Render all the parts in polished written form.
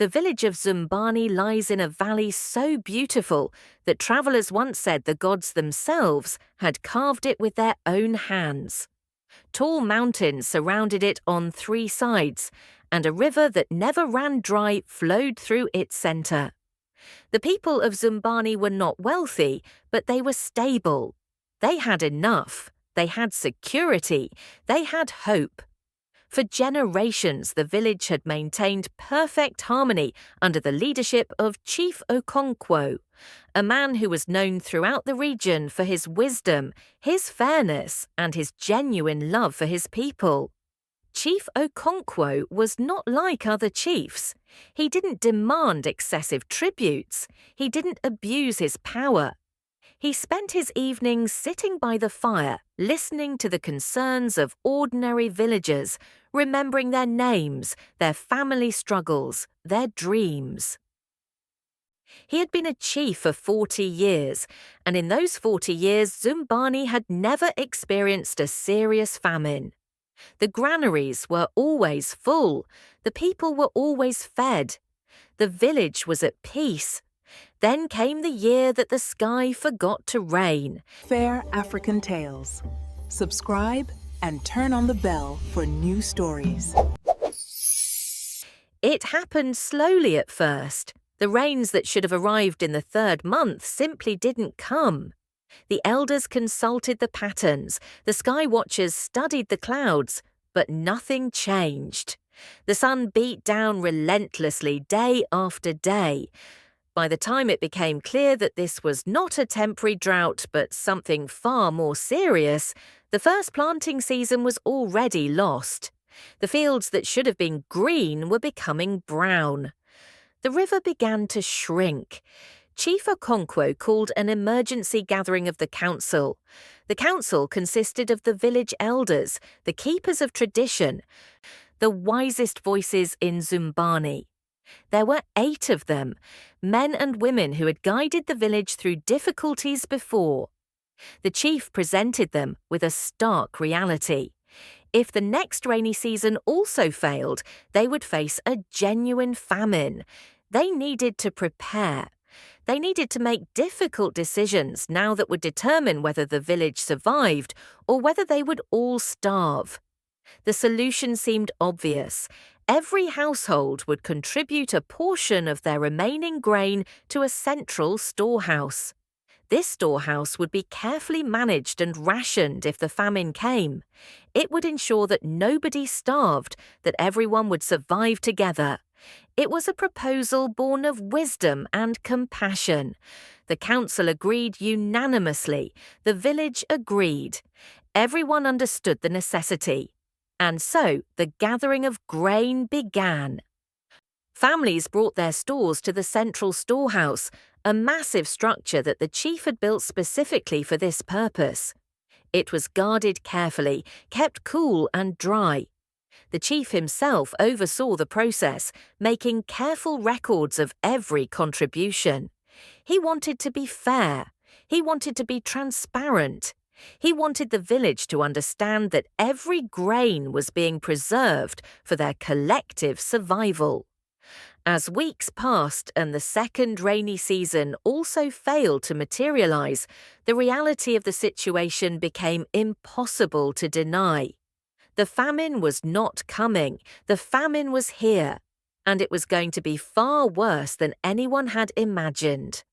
The village of Zumbani lies in a valley so beautiful that travelers once said the gods themselves had carved it with their own hands. Tall mountains surrounded it on 3 sides, and a river that never ran dry flowed through its center. The people of Zumbani were not wealthy, but they were stable. They had enough. They had security. They had hope. For generations, the village had maintained perfect harmony under the leadership of Chief Okonkwo, a man who was known throughout the region for his wisdom, his fairness, and his genuine love for his people. Chief Okonkwo was not like other chiefs. He didn't demand excessive tributes. He didn't abuse his power. He spent his evenings sitting by the fire, listening to the concerns of ordinary villagers, remembering their names, their family struggles, their dreams. He had been a chief for 40 years, and in those 40 years, Zumbani had never experienced a serious famine. The granaries were always full. The people were always fed. The village was at peace. Then came the year that the sky forgot to rain. Fair African Tales. Subscribe and turn on the bell for new stories. It happened slowly at first. The rains that should have arrived in the 3rd month simply didn't come. The elders consulted the patterns, the sky watchers studied the clouds, but nothing changed. The sun beat down relentlessly day after day. By the time it became clear that this was not a temporary drought but something far more serious, the first planting season was already lost. The fields that should have been green were becoming brown. The river began to shrink. Chief Okonkwo called an emergency gathering of the council. The council consisted of the village elders, the keepers of tradition, the wisest voices in Zumbani. There were 8 of them, men and women who had guided the village through difficulties before. The chief presented them with a stark reality. If the next rainy season also failed, they would face a genuine famine. They needed to prepare. They needed to make difficult decisions now that would determine whether the village survived or whether they would all starve. The solution seemed obvious. Every household would contribute a portion of their remaining grain to a central storehouse. This storehouse would be carefully managed and rationed if the famine came. It would ensure that nobody starved, that everyone would survive together. It was a proposal born of wisdom and compassion. The council agreed unanimously. The village agreed. Everyone understood the necessity. And so the gathering of grain began. Families brought their stores to the central storehouse, a massive structure that the chief had built specifically for this purpose. It was guarded carefully, kept cool and dry. The chief himself oversaw the process, making careful records of every contribution. He wanted to be fair. He wanted to be transparent. He wanted the village to understand that every grain was being preserved for their collective survival. As weeks passed and the second rainy season also failed to materialize, the reality of the situation became impossible to deny. The famine was not coming. The famine was here, and it was going to be far worse than anyone had imagined.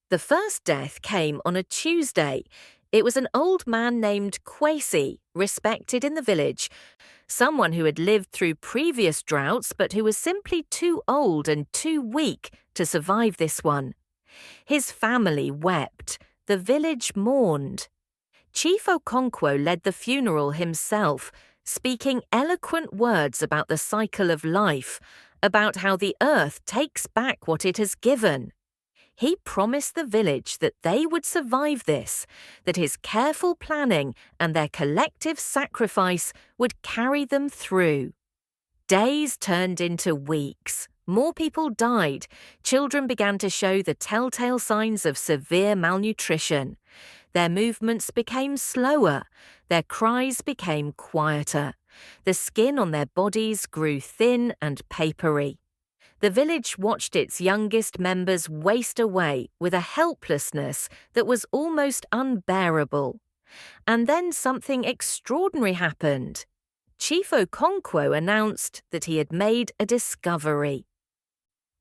The first death came on a Tuesday. It was an old man named Kwesi, respected in the village, someone who had lived through previous droughts but who was simply too old and too weak to survive this one. His family wept. The village mourned. Chief Okonkwo led the funeral himself, speaking eloquent words about the cycle of life, about how the earth takes back what it has given. He promised the village that they would survive this, that his careful planning and their collective sacrifice would carry them through. Days turned into weeks. More people died. Children began to show the telltale signs of severe malnutrition. Their movements became slower. Their cries became quieter. The skin on their bodies grew thin and papery. The village watched its youngest members waste away with a helplessness that was almost unbearable. And then something extraordinary happened. Chief Okonkwo announced that he had made a discovery.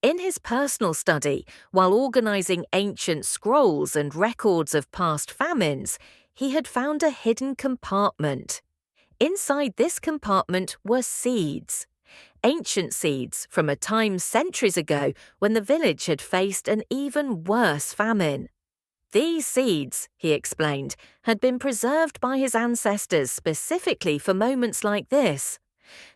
In his personal study, while organizing ancient scrolls and records of past famines, he had found a hidden compartment. Inside this compartment were seeds. Ancient seeds from a time centuries ago when the village had faced an even worse famine. These seeds, he explained, had been preserved by his ancestors specifically for moments like this.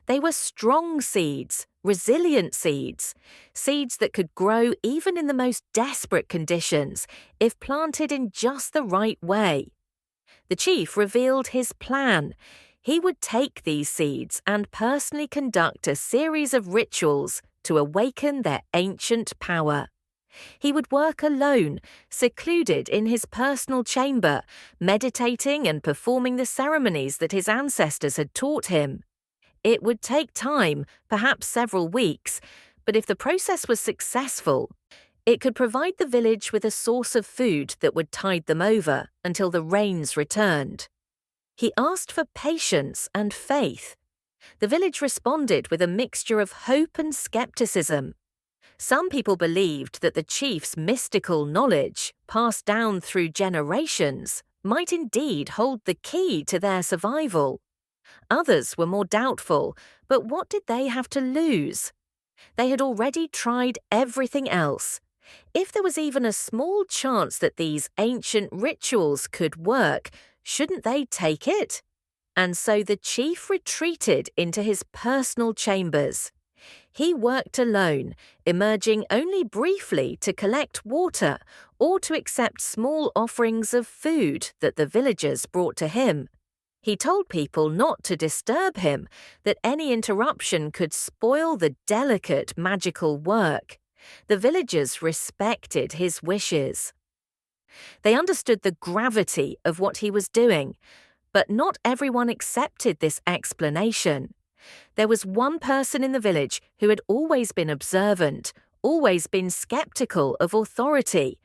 They were strong seeds, resilient seeds, seeds that could grow even in the most desperate conditions if planted in just the right way. The chief revealed his plan. He would take these seeds and personally conduct a series of rituals to awaken their ancient power. He would work alone, secluded in his personal chamber, meditating and performing the ceremonies that his ancestors had taught him. It would take time, perhaps several weeks, but if the process was successful, it could provide the village with a source of food that would tide them over until the rains returned. He asked for patience and faith. The village responded with a mixture of hope and skepticism. Some people believed that the chief's mystical knowledge, passed down through generations, might indeed hold the key to their survival. Others were more doubtful, but what did they have to lose? They had already tried everything else. If there was even a small chance that these ancient rituals could work, shouldn't they take it? And so the chief retreated into his personal chambers. He worked alone, emerging only briefly to collect water or to accept small offerings of food that the villagers brought to him. He told people not to disturb him, that any interruption could spoil the delicate magical work. The villagers respected his wishes. They understood the gravity of what he was doing, but not everyone accepted this explanation. There was one person in the village who had always been observant, always been skeptical of authority,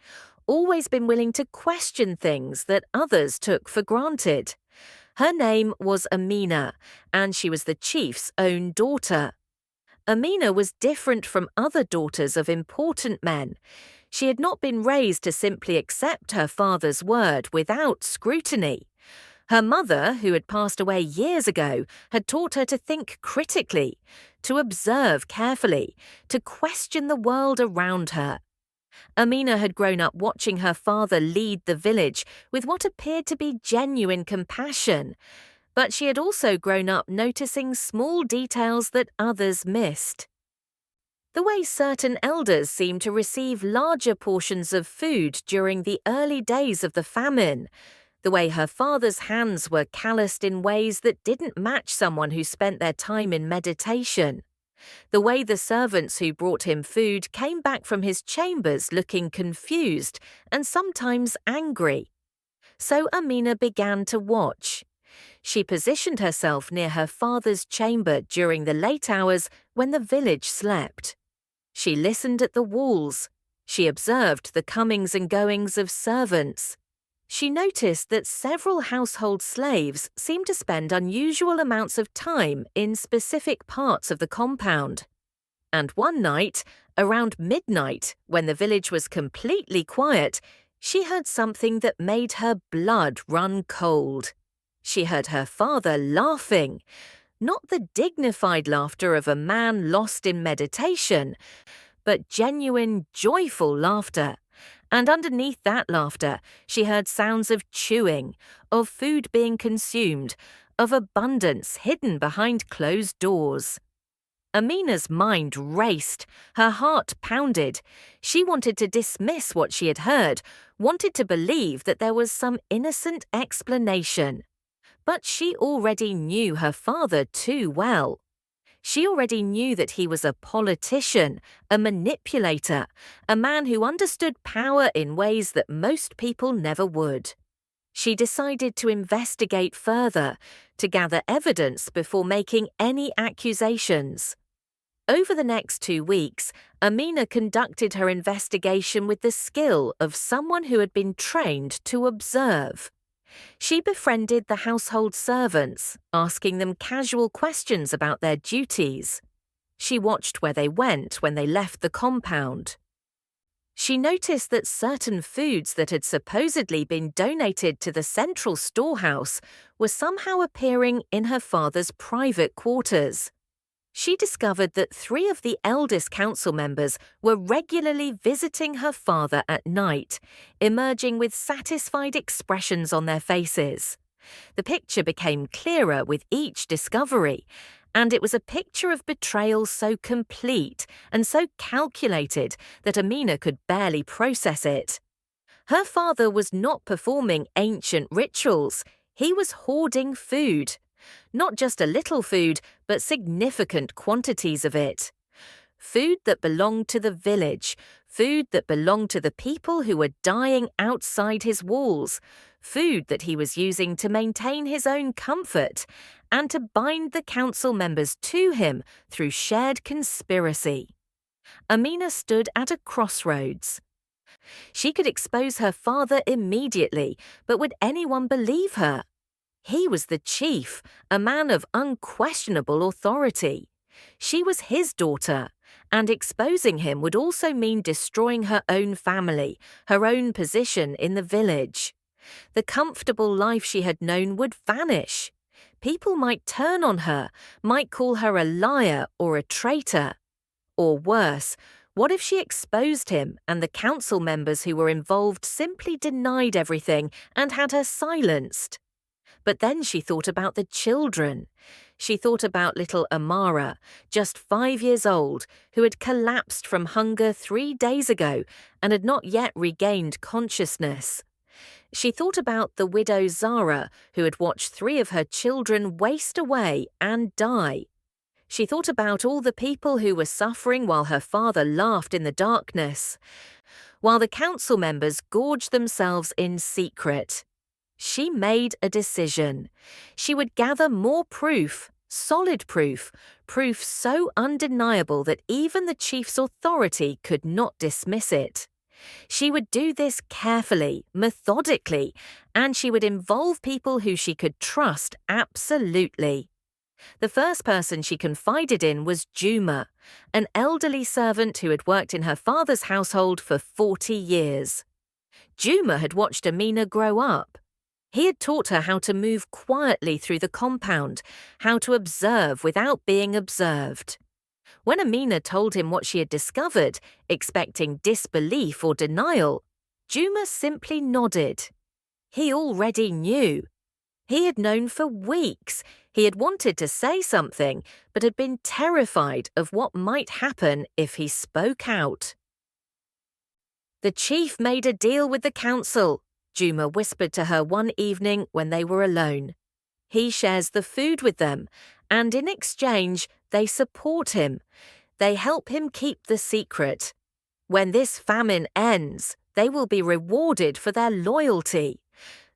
always been willing to question things that others took for granted. Her name was Amina, and she was the chief's own daughter. Amina was different from other daughters of important men. She had not been raised to simply accept her father's word without scrutiny. Her mother, who had passed away years ago, had taught her to think critically, to observe carefully, to question the world around her. Amina had grown up watching her father lead the village with what appeared to be genuine compassion, but she had also grown up noticing small details that others missed. The way certain elders seemed to receive larger portions of food during the early days of the famine, the way her father's hands were calloused in ways that didn't match someone who spent their time in meditation, the way the servants who brought him food came back from his chambers looking confused and sometimes angry. So Amina began to watch. She positioned herself near her father's chamber during the late hours when the village slept. She listened at the walls. She observed the comings and goings of servants. She noticed that several household slaves seemed to spend unusual amounts of time in specific parts of the compound. And one night, around midnight, when the village was completely quiet, she heard something that made her blood run cold. She heard her father laughing, not the dignified laughter of a man lost in meditation, but genuine, joyful laughter. And underneath that laughter, she heard sounds of chewing, of food being consumed, of abundance hidden behind closed doors. Amina's mind raced, her heart pounded. She wanted to dismiss what she had heard, wanted to believe that there was some innocent explanation. But she already knew her father too well. She already knew that he was a politician, a manipulator, a man who understood power in ways that most people never would. She decided to investigate further, to gather evidence before making any accusations. Over the next 2 weeks, Amina conducted her investigation with the skill of someone who had been trained to observe. She befriended the household servants, asking them casual questions about their duties. She watched where they went when they left the compound. She noticed that certain foods that had supposedly been donated to the central storehouse were somehow appearing in her father's private quarters. She discovered that 3 of the eldest council members were regularly visiting her father at night, emerging with satisfied expressions on their faces. The picture became clearer with each discovery, and it was a picture of betrayal so complete and so calculated that Amina could barely process it. Her father was not performing ancient rituals, he was hoarding food. Not just a little food, but significant quantities of it. Food that belonged to the village, food that belonged to the people who were dying outside his walls, food that he was using to maintain his own comfort, and to bind the council members to him through shared conspiracy. Amina stood at a crossroads. She could expose her father immediately, but would anyone believe her? He was the chief, a man of unquestionable authority. She was his daughter, and exposing him would also mean destroying her own family, her own position in the village. The comfortable life she had known would vanish. People might turn on her, might call her a liar or a traitor. Or worse, what if she exposed him and the council members who were involved simply denied everything and had her silenced? But then she thought about the children. She thought about little Amara, just 5 years old, who had collapsed from hunger 3 days ago and had not yet regained consciousness. She thought about the widow Zara, who had watched 3 of her children waste away and die. She thought about all the people who were suffering while her father laughed in the darkness, while the council members gorged themselves in secret. She made a decision. She would gather more proof, solid proof, proof so undeniable that even the chief's authority could not dismiss it. She would do this carefully, methodically, and she would involve people who she could trust absolutely. The first person she confided in was Juma, an elderly servant who had worked in her father's household for 40 years. Juma had watched Amina grow up. He had taught her how to move quietly through the compound, how to observe without being observed. When Amina told him what she had discovered, expecting disbelief or denial, Juma simply nodded. He already knew. He had known for weeks. He had wanted to say something, but had been terrified of what might happen if he spoke out. "The chief made a deal with the council," Juma whispered to her one evening when they were alone. "He shares the food with them, and in exchange, they support him. They help him keep the secret. When this famine ends, they will be rewarded for their loyalty.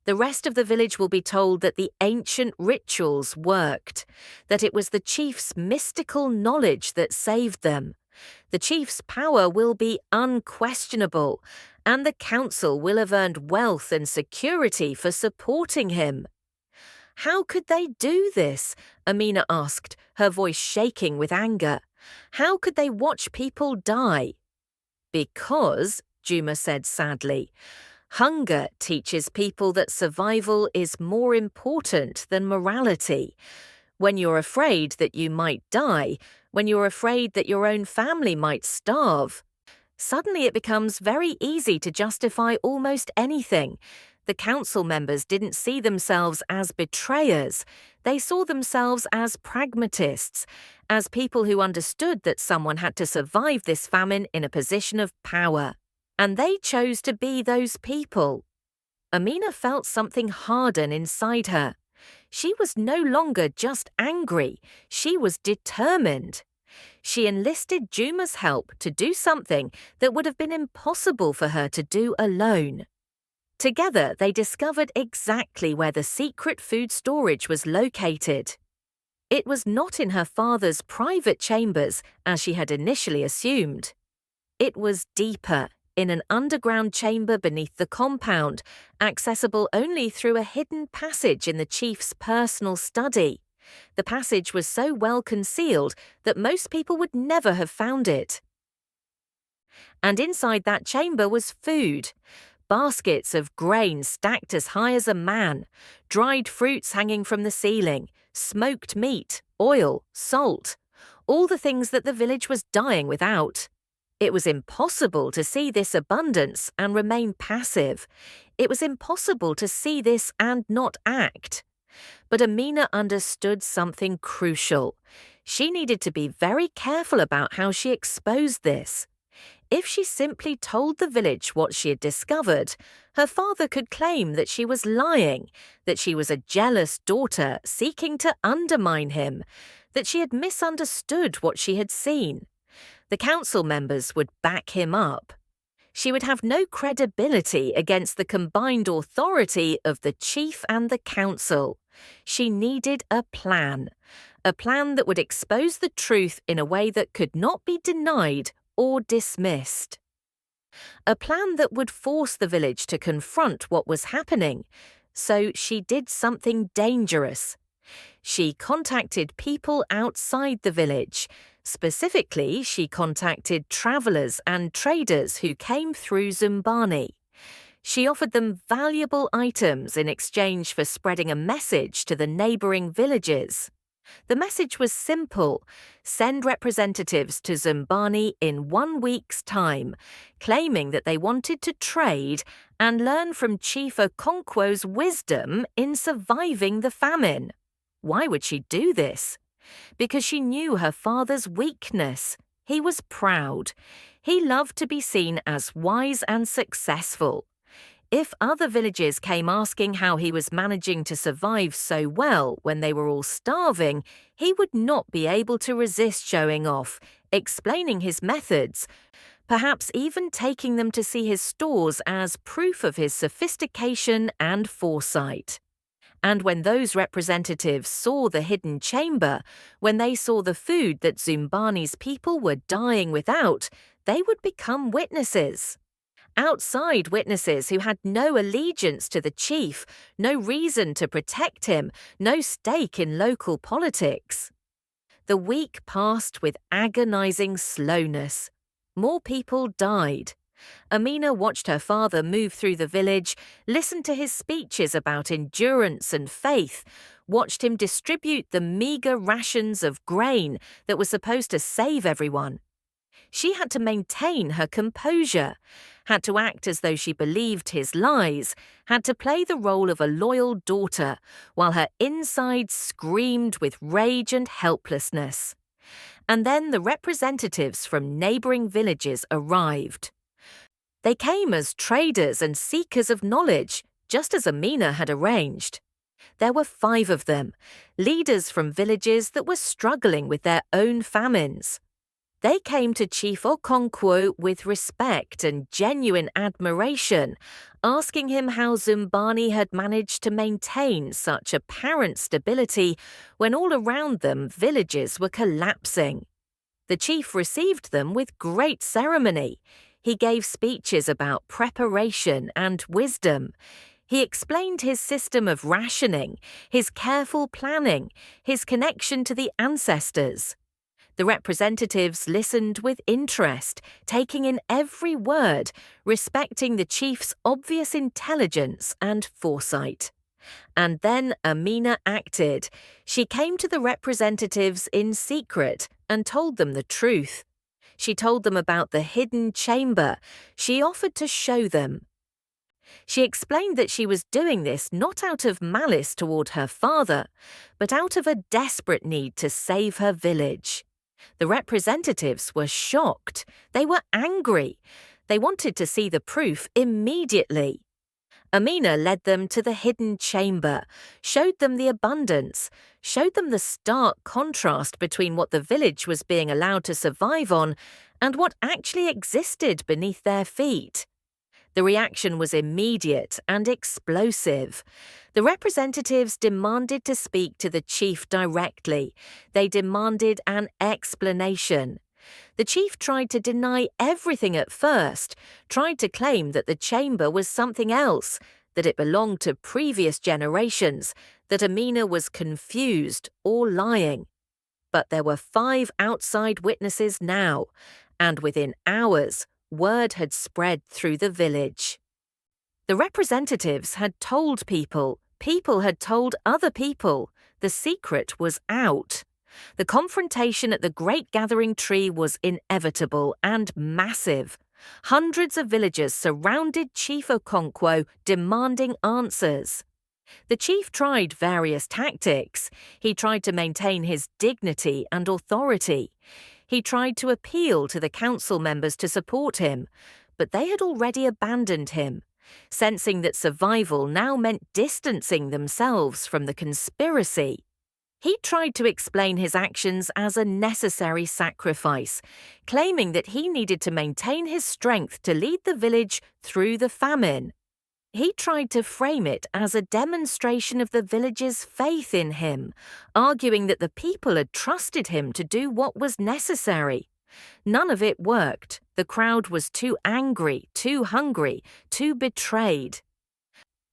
The rest of the village will be told that the ancient rituals worked, that it was the chief's mystical knowledge that saved them. The chief's power will be unquestionable, and the council will have earned wealth and security for supporting him." "How could they do this?" Amina asked, her voice shaking with anger. "How could they watch people die?" "Because," Juma said sadly, "hunger teaches people that survival is more important than morality. When you're afraid that you might die, when you're afraid that your own family might starve, suddenly it becomes very easy to justify almost anything. The council members didn't see themselves as betrayers. They saw themselves as pragmatists, as people who understood that someone had to survive this famine in a position of power. And they chose to be those people." Amina felt something harden inside her. She was no longer just angry. She was determined. She enlisted Juma's help to do something that would have been impossible for her to do alone. Together, they discovered exactly where the secret food storage was located. It was not in her father's private chambers, as she had initially assumed. It was deeper, in an underground chamber beneath the compound, accessible only through a hidden passage in the chief's personal study. The passage was so well concealed that most people would never have found it. And inside that chamber was food. Baskets of grain stacked as high as a man, dried fruits hanging from the ceiling, smoked meat, oil, salt, all the things that the village was dying without. It was impossible to see this abundance and remain passive. It was impossible to see this and not act. But Amina understood something crucial. She needed to be very careful about how she exposed this. If she simply told the village what she had discovered, her father could claim that she was lying, that she was a jealous daughter seeking to undermine him, that she had misunderstood what she had seen. The council members would back him up. She would have no credibility against the combined authority of the chief and the council. She needed a plan that would expose the truth in a way that could not be denied or dismissed. A plan that would force the village to confront what was happening. So she did something dangerous. She contacted people outside the village. Specifically, she contacted travelers and traders who came through Zumbani. She offered them valuable items in exchange for spreading a message to the neighboring villages. The message was simple: send representatives to Zumbani in 1 week's time, claiming that they wanted to trade and learn from Chief Okonkwo's wisdom in surviving the famine. Why would she do this? Because she knew her father's weakness. He was proud. He loved to be seen as wise and successful. If other villages came asking how he was managing to survive so well when they were all starving, he would not be able to resist showing off, explaining his methods, perhaps even taking them to see his stores as proof of his sophistication and foresight. And when those representatives saw the hidden chamber, when they saw the food that Zumbani's people were dying without, they would become witnesses. Outside witnesses who had no allegiance to the chief, no reason to protect him, no stake in local politics. The week passed with agonizing slowness. More people died. Amina watched her father move through the village, listened to his speeches about endurance and faith, watched him distribute the meager rations of grain that were supposed to save everyone. She had to maintain her composure, had to act as though she believed his lies, had to play the role of a loyal daughter, while her insides screamed with rage and helplessness. And then the representatives from neighboring villages arrived. They came as traders and seekers of knowledge, just as Amina had arranged. There were 5 of them, leaders from villages that were struggling with their own famines. They came to Chief Okonkwo with respect and genuine admiration, asking him how Zumbani had managed to maintain such apparent stability when all around them villages were collapsing. The chief received them with great ceremony. He gave speeches about preparation and wisdom. He explained his system of rationing, his careful planning, his connection to the ancestors. The representatives listened with interest, taking in every word, respecting the chief's obvious intelligence and foresight. And then Amina acted. She came to the representatives in secret and told them the truth. She told them about the hidden chamber. She offered to show them. She explained that she was doing this not out of malice toward her father, but out of a desperate need to save her village. The representatives were shocked. They were angry. They wanted to see the proof immediately. Amina led them to the hidden chamber, showed them the abundance, showed them the stark contrast between what the village was being allowed to survive on and what actually existed beneath their feet. The reaction was immediate and explosive. The representatives demanded to speak to the chief directly. They demanded an explanation. The chief tried to deny everything at first, tried to claim that the chamber was something else, that it belonged to previous generations, that Amina was confused or lying. But there were 5 outside witnesses now, and within hours, word had spread through the village. The representatives had told people, people had told other people, the secret was out. The confrontation at the great gathering tree was inevitable and massive. Hundreds of villagers surrounded Chief Okonkwo, demanding answers. The chief tried various tactics. He tried to maintain his dignity and authority. He tried to appeal to the council members to support him, but they had already abandoned him, sensing that survival now meant distancing themselves from the conspiracy. He tried to explain his actions as a necessary sacrifice, claiming that he needed to maintain his strength to lead the village through the famine. He tried to frame it as a demonstration of the village's faith in him, arguing that the people had trusted him to do what was necessary. None of it worked. The crowd was too angry, too hungry, too betrayed.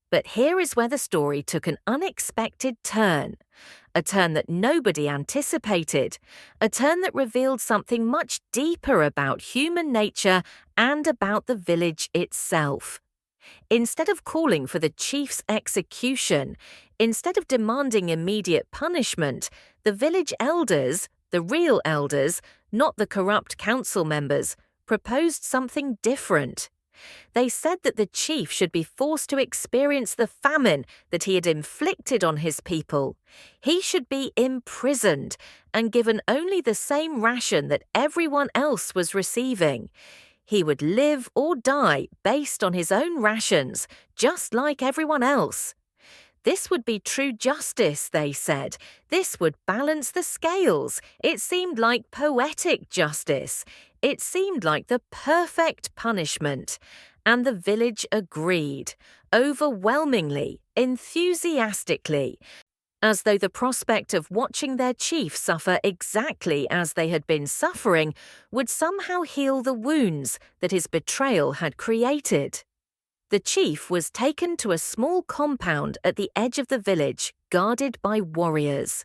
But here is where the story took an unexpected turn, a turn that nobody anticipated, a turn that revealed something much deeper about human nature and about the village itself. Instead of calling for the chief's execution, instead of demanding immediate punishment, the village elders, the real elders, not the corrupt council members, proposed something different. They said that the chief should be forced to experience the famine that he had inflicted on his people. He should be imprisoned and given only the same ration that everyone else was receiving. He would live or die based on his own rations, just like everyone else. This would be true justice, they said. This would balance the scales. It seemed like poetic justice. It seemed like the perfect punishment. And the village agreed, overwhelmingly, enthusiastically, as though the prospect of watching their chief suffer exactly as they had been suffering would somehow heal the wounds that his betrayal had created. The chief was taken to a small compound at the edge of the village, guarded by warriors.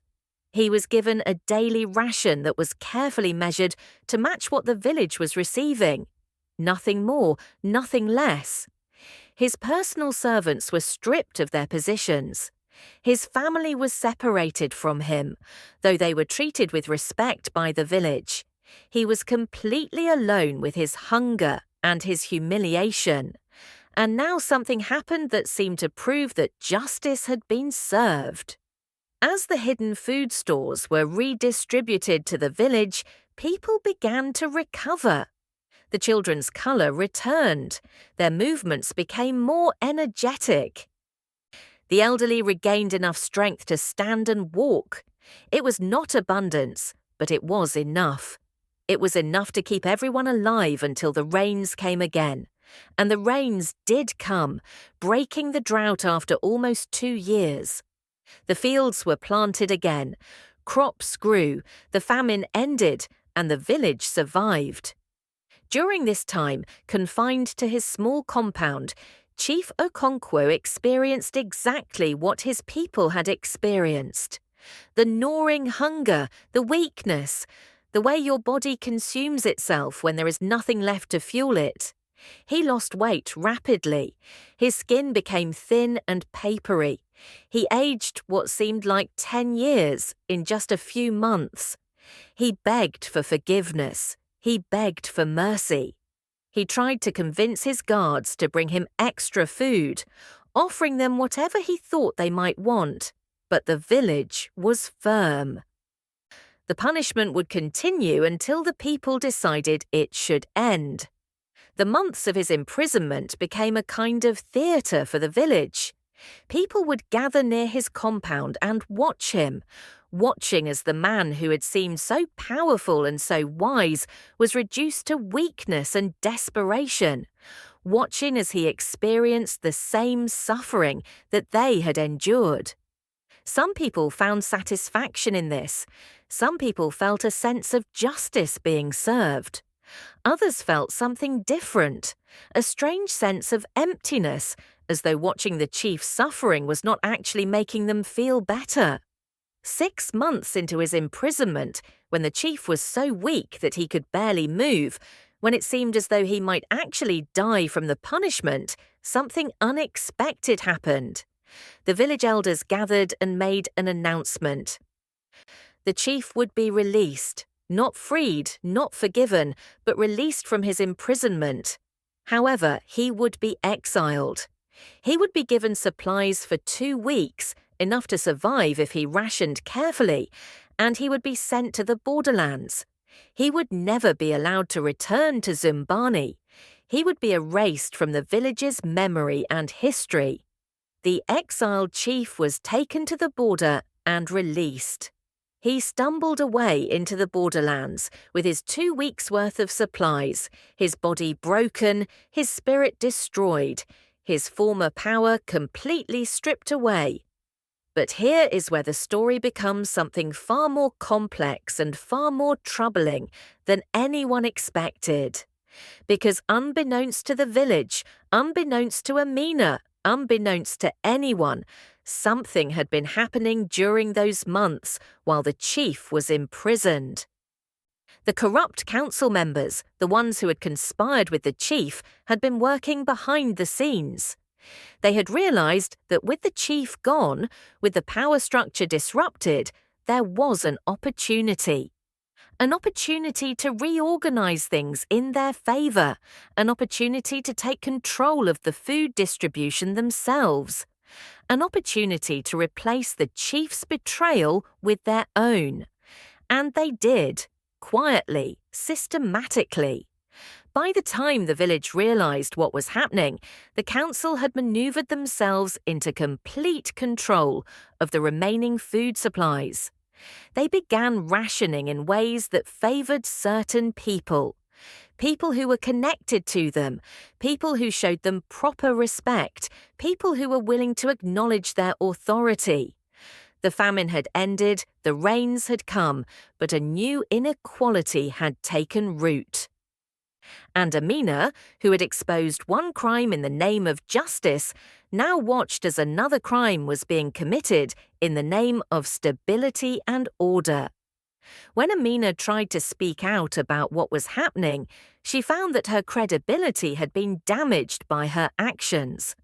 He was given a daily ration that was carefully measured to match what the village was receiving. Nothing more, nothing less. His personal servants were stripped of their positions. His family was separated from him, though they were treated with respect by the village. He was completely alone with his hunger and his humiliation. And now something happened that seemed to prove that justice had been served. As the hidden food stores were redistributed to the village, people began to recover. The children's colour returned. Their movements became more energetic. The elderly regained enough strength to stand and walk. It was not abundance, but it was enough. It was enough to keep everyone alive until the rains came again. And the rains did come, breaking the drought after almost 2 years. The fields were planted again. Crops grew, the famine ended, and the village survived. During this time, confined to his small compound, Chief Okonkwo experienced exactly what his people had experienced. The gnawing hunger, the weakness, the way your body consumes itself when there is nothing left to fuel it. He lost weight rapidly. His skin became thin and papery. He aged what seemed like 10 years in just a few months. He begged for forgiveness. He begged for mercy. He tried to convince his guards to bring him extra food, offering them whatever he thought they might want, but the village was firm. The punishment would continue until the people decided it should end. The months of his imprisonment became a kind of theatre for the village. People would gather near his compound and watch him, watching as the man who had seemed so powerful and so wise was reduced to weakness and desperation, watching as he experienced the same suffering that they had endured. Some people found satisfaction in this. Some people felt a sense of justice being served. Others felt something different, a strange sense of emptiness, as though watching the chief's suffering was not actually making them feel better. 6 months into his imprisonment, when the chief was so weak that he could barely move, when it seemed as though he might actually die from the punishment, something unexpected happened. The village elders gathered and made an announcement. The chief would be released, not freed, not forgiven, but released from his imprisonment. However, he would be exiled. He would be given supplies for 2 weeks, enough to survive if he rationed carefully, and he would be sent to the borderlands. He would never be allowed to return to Zumbani. He would be erased from the village's memory and history. The exiled chief was taken to the border and released. He stumbled away into the borderlands with his 2 weeks' worth of supplies, his body broken, his spirit destroyed, his former power completely stripped away. But here is where the story becomes something far more complex and far more troubling than anyone expected. Because unbeknownst to the village, unbeknownst to Amina, unbeknownst to anyone, something had been happening during those months while the chief was imprisoned. The corrupt council members, the ones who had conspired with the chief, had been working behind the scenes. They had realized that with the chief gone, with the power structure disrupted, there was an opportunity. An opportunity to reorganize things in their favor, an opportunity to take control of the food distribution themselves, an opportunity to replace the chief's betrayal with their own. And they did, quietly, systematically. By the time the village realized what was happening, the council had maneuvered themselves into complete control of the remaining food supplies. They began rationing in ways that favored certain people who were connected to them, people who showed them proper respect, people who were willing to acknowledge their authority. The famine had ended, the rains had come, but a new inequality had taken root. And Amina, who had exposed one crime in the name of justice, now watched as another crime was being committed in the name of stability and order. When Amina tried to speak out about what was happening, she found that her credibility had been damaged by her actions.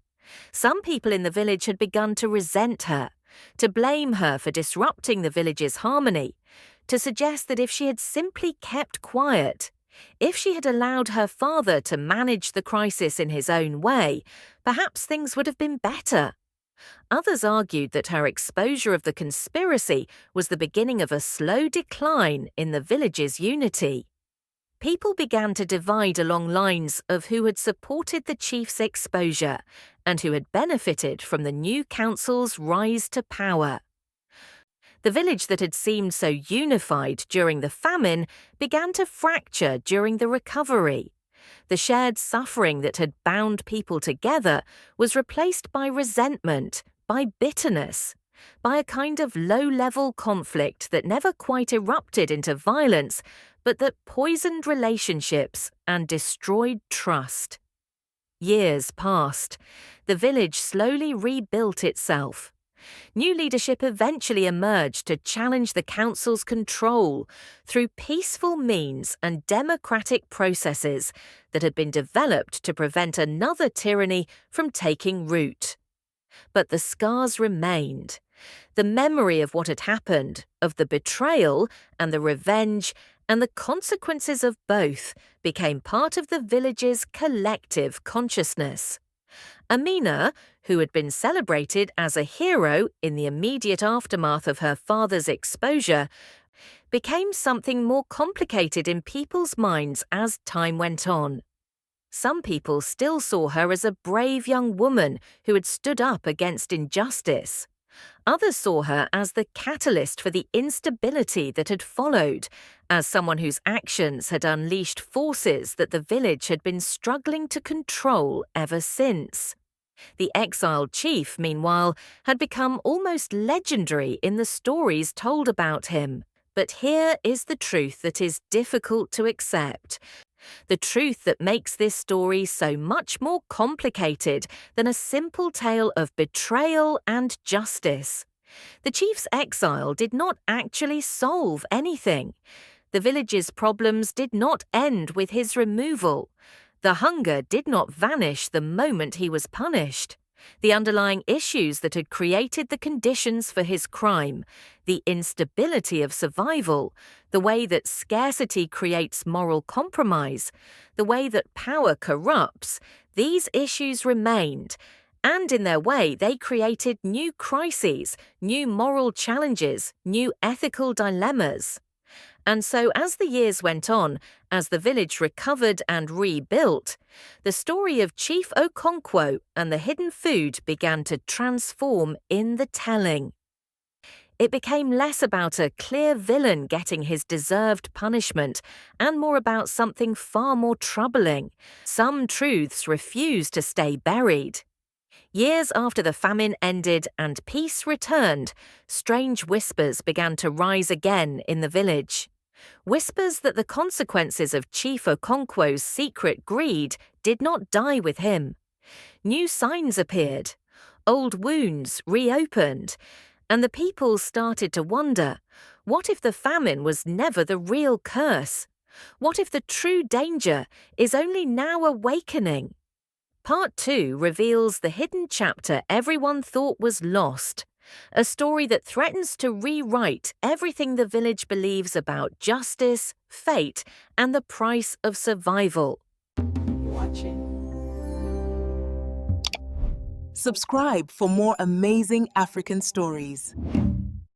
Some people in the village had begun to resent her, to blame her for disrupting the village's harmony, to suggest that if she had simply kept quiet, if she had allowed her father to manage the crisis in his own way, perhaps things would have been better. Others argued that her exposure of the conspiracy was the beginning of a slow decline in the village's unity. People began to divide along lines of who had supported the chief's exposure and who had benefited from the new council's rise to power. The village that had seemed so unified during the famine began to fracture during the recovery. The shared suffering that had bound people together was replaced by resentment, by bitterness, by a kind of low-level conflict that never quite erupted into violence, but that poisoned relationships and destroyed trust. Years passed. The village slowly rebuilt itself. New leadership eventually emerged to challenge the council's control through peaceful means and democratic processes that had been developed to prevent another tyranny from taking root. But the scars remained. The memory of what had happened, of the betrayal and the revenge and the consequences of both became part of the village's collective consciousness. Amina, who had been celebrated as a hero in the immediate aftermath of her father's exposure, became something more complicated in people's minds as time went on. Some people still saw her as a brave young woman who had stood up against injustice. Others saw her as the catalyst for the instability that had followed, as someone whose actions had unleashed forces that the village had been struggling to control ever since. The exiled chief, meanwhile, had become almost legendary in the stories told about him. But here is the truth that is difficult to accept. The truth that makes this story so much more complicated than a simple tale of betrayal and justice. The chief's exile did not actually solve anything. The village's problems did not end with his removal. The hunger did not vanish the moment he was punished. The underlying issues that had created the conditions for his crime, the instability of survival, the way that scarcity creates moral compromise, the way that power corrupts, these issues remained. And in their way, they created new crises, new moral challenges, new ethical dilemmas. And so as the years went on, as the village recovered and rebuilt, the story of Chief Okonkwo and the hidden food began to transform in the telling. It became less about a clear villain getting his deserved punishment and more about something far more troubling. Some truths refused to stay buried. Years after the famine ended and peace returned, strange whispers began to rise again in the village. Whispers that the consequences of Chief Okonkwo's secret greed did not die with him. New signs appeared. Old wounds reopened. And the people started to wonder, what if the famine was never the real curse? What if the true danger is only now awakening? Part 2 reveals the hidden chapter everyone thought was lost. A story that threatens to rewrite everything the village believes about justice, fate, and the price of survival. Subscribe for more amazing African stories.